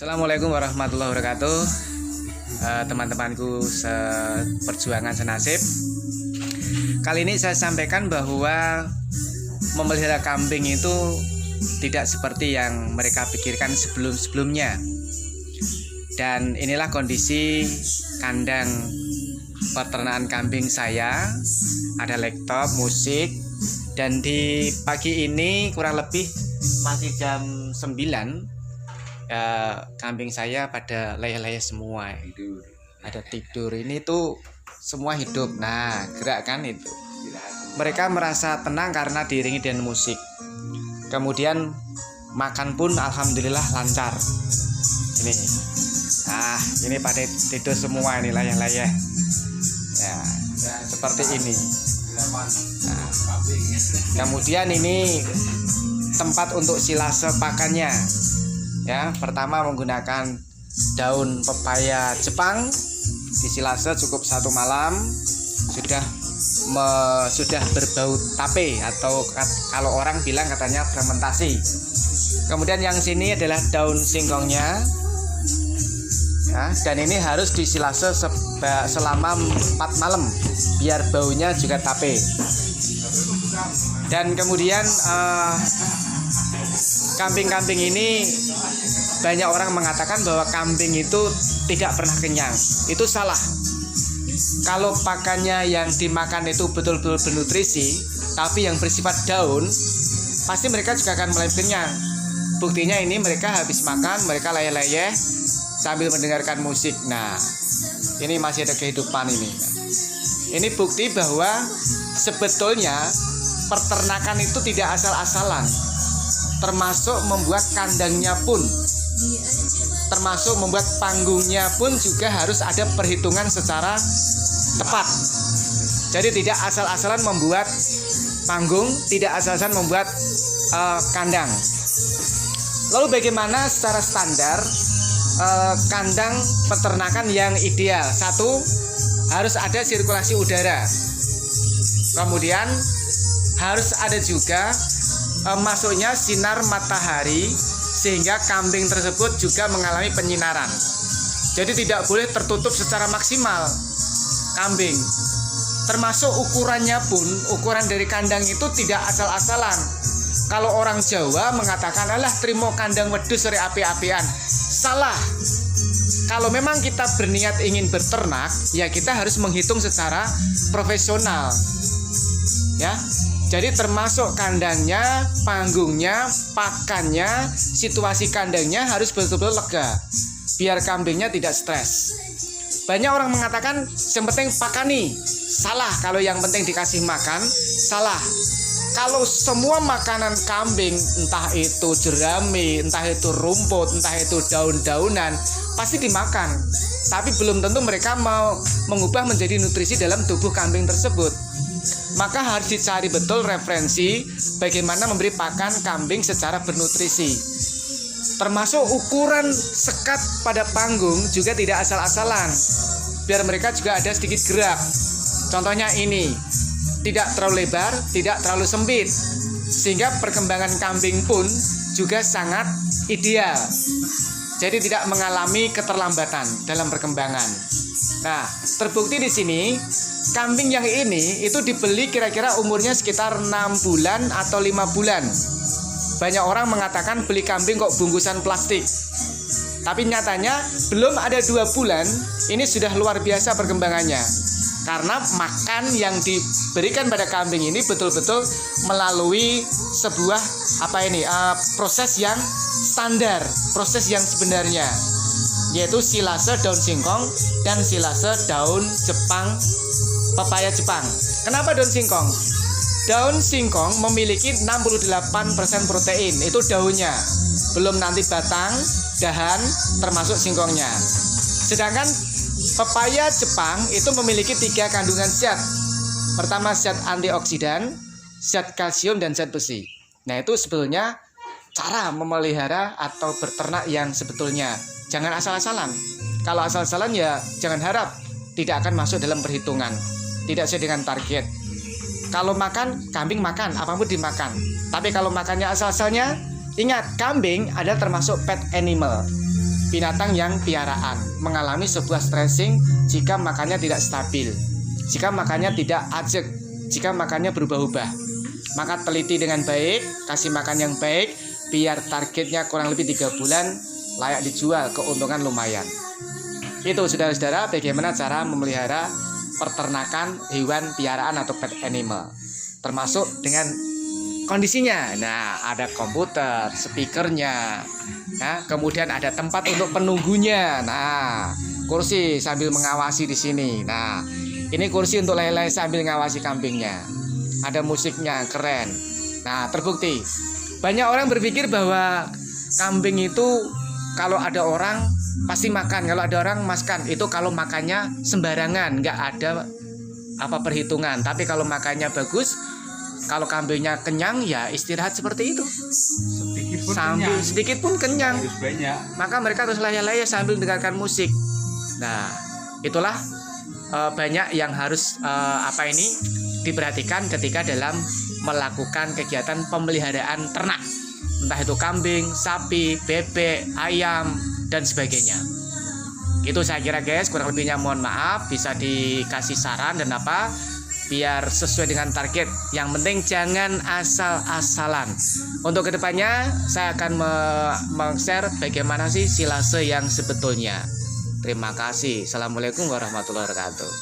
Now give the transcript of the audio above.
Assalamualaikum warahmatullahi wabarakatuh. Teman-temanku seperjuangan senasib. Kali ini saya sampaikan bahwa memelihara kambing itu tidak seperti yang mereka pikirkan sebelum-sebelumnya. Dan inilah kondisi kandang peternakan kambing saya. Ada laptop, musik, dan di pagi ini kurang lebih masih jam 9. Kambing saya pada leyeh-leyeh semua, ada tidur. Ini tuh semua hidup. Nah, gerak kan itu. Mereka merasa tenang karena diiringi dengan musik. Kemudian makan pun alhamdulillah lancar. Ini, ini pada tidur semua, ini leyeh-leyeh. Ya, seperti ini. Nah, kemudian ini tempat untuk silase pakannya. Ya, pertama menggunakan daun pepaya Jepang, disilase cukup 1 malam, sudah berbau tape atau kalau orang bilang katanya fermentasi. Kemudian yang sini adalah daun singkongnya, ya, dan ini harus disilase selama 4 malam biar baunya juga tape. Dan kemudian kambing-kambing ini banyak orang mengatakan bahwa kambing itu tidak pernah kenyang. Itu salah. Kalau pakannya yang dimakan itu betul-betul bernutrisi, tapi yang bersifat daun, pasti mereka juga akan mulai kenyang. Buktinya ini mereka habis makan, mereka leyeh-leyeh sambil mendengarkan musik. Nah, ini masih ada kehidupan ini. Ini bukti bahwa sebetulnya peternakan itu tidak asal-asalan. Termasuk membuat kandangnya pun, termasuk membuat panggungnya pun juga harus ada perhitungan secara tepat. Jadi tidak asal-asalan membuat panggung, tidak asal-asalan membuat kandang. Lalu bagaimana secara standar kandang peternakan yang ideal? 1, harus ada sirkulasi udara. Kemudian harus ada juga masuknya sinar matahari sehingga kambing tersebut juga mengalami penyinaran. Jadi tidak boleh tertutup secara maksimal kambing. Termasuk ukurannya pun, ukuran dari kandang itu tidak asal-asalan. Kalau orang Jawa mengatakan, alah trimo kandang wedhus sore api-apian. Salah. Kalau memang kita berniat ingin beternak, ya kita harus menghitung secara profesional. Ya. Jadi termasuk kandangnya, panggungnya, pakannya, situasi kandangnya harus betul-betul lega, biar kambingnya tidak stres. Banyak orang mengatakan yang penting pakani. Salah. Kalau yang penting dikasih makan, salah. Kalau semua makanan kambing, entah itu jerami, entah itu rumput, entah itu daun-daunan, pasti dimakan. Tapi belum tentu mereka mau mengubah menjadi nutrisi dalam tubuh kambing tersebut. Maka harus dicari betul referensi bagaimana memberi pakan kambing secara bernutrisi. Termasuk ukuran sekat pada panggung juga tidak asal-asalan, biar mereka juga ada sedikit gerak. Contohnya ini, tidak terlalu lebar, tidak terlalu sempit, sehingga perkembangan kambing pun juga sangat ideal. Jadi tidak mengalami keterlambatan dalam perkembangan. Nah, terbukti di sini kambing yang ini itu dibeli kira-kira umurnya sekitar 6 bulan atau 5 bulan. Banyak orang mengatakan beli kambing kok bungkusan plastik. Tapi nyatanya belum ada 2 bulan ini sudah luar biasa perkembangannya. Karena makan yang diberikan pada kambing ini betul-betul melalui sebuah proses yang standar, proses yang sebenarnya, yaitu silase daun singkong dan silase daun pepaya Jepang. Kenapa daun singkong? Daun singkong memiliki 68% protein, itu daunnya. Belum nanti batang, dahan, termasuk singkongnya. Sedangkan pepaya Jepang itu memiliki 3 kandungan zat. Pertama zat antioksidan, zat kalsium, dan zat besi. Nah, itu sebetulnya cara memelihara atau beternak yang sebetulnya. Jangan asal-asalan. Kalau asal-asalan ya jangan harap tidak akan masuk dalam perhitungan. Tidak sesuai dengan target. Kalau makan, kambing makan, apapun dimakan. Tapi kalau makannya asal-asalnya, ingat, kambing adalah termasuk pet animal. binatang yang piaraan mengalami sebuah stressing jika makannya tidak stabil, jika makannya tidak ajek, jika makannya berubah-ubah. Maka teliti dengan baik, kasih makan yang baik, biar targetnya kurang lebih 3 bulan layak dijual, keuntungan lumayan. Itu saudara-saudara bagaimana cara memelihara peternakan hewan piaraan atau pet animal, termasuk dengan kondisinya. Nah, ada komputer, speakernya, nah, kemudian ada tempat untuk penunggunya. Nah, kursi sambil mengawasi di sini. Nah, ini kursi untuk lele sambil ngawasi kambingnya. Ada musiknya, keren. Nah, terbukti banyak orang berpikir bahwa kambing itu kalau ada orang pasti makan, kalau ada orang makan. Itu kalau makannya sembarangan, nggak ada apa perhitungan. Tapi kalau makannya bagus, kalau kambingnya kenyang ya istirahat seperti itu. Sedikit pun kenyang. Maka mereka harus layak-layak sambil mendengarkan musik. Nah, itulah banyak yang harus diperhatikan ketika dalam melakukan kegiatan pemeliharaan ternak, entah itu kambing, sapi, bebek, ayam, dan sebagainya. Itu saya kira guys, kurang lebihnya mohon maaf, bisa dikasih saran dan biar sesuai dengan target. Yang penting jangan asal-asalan. Untuk kedepannya saya akan meng-share bagaimana sih silase yang sebetulnya. Terima kasih. Assalamualaikum warahmatullahi wabarakatuh.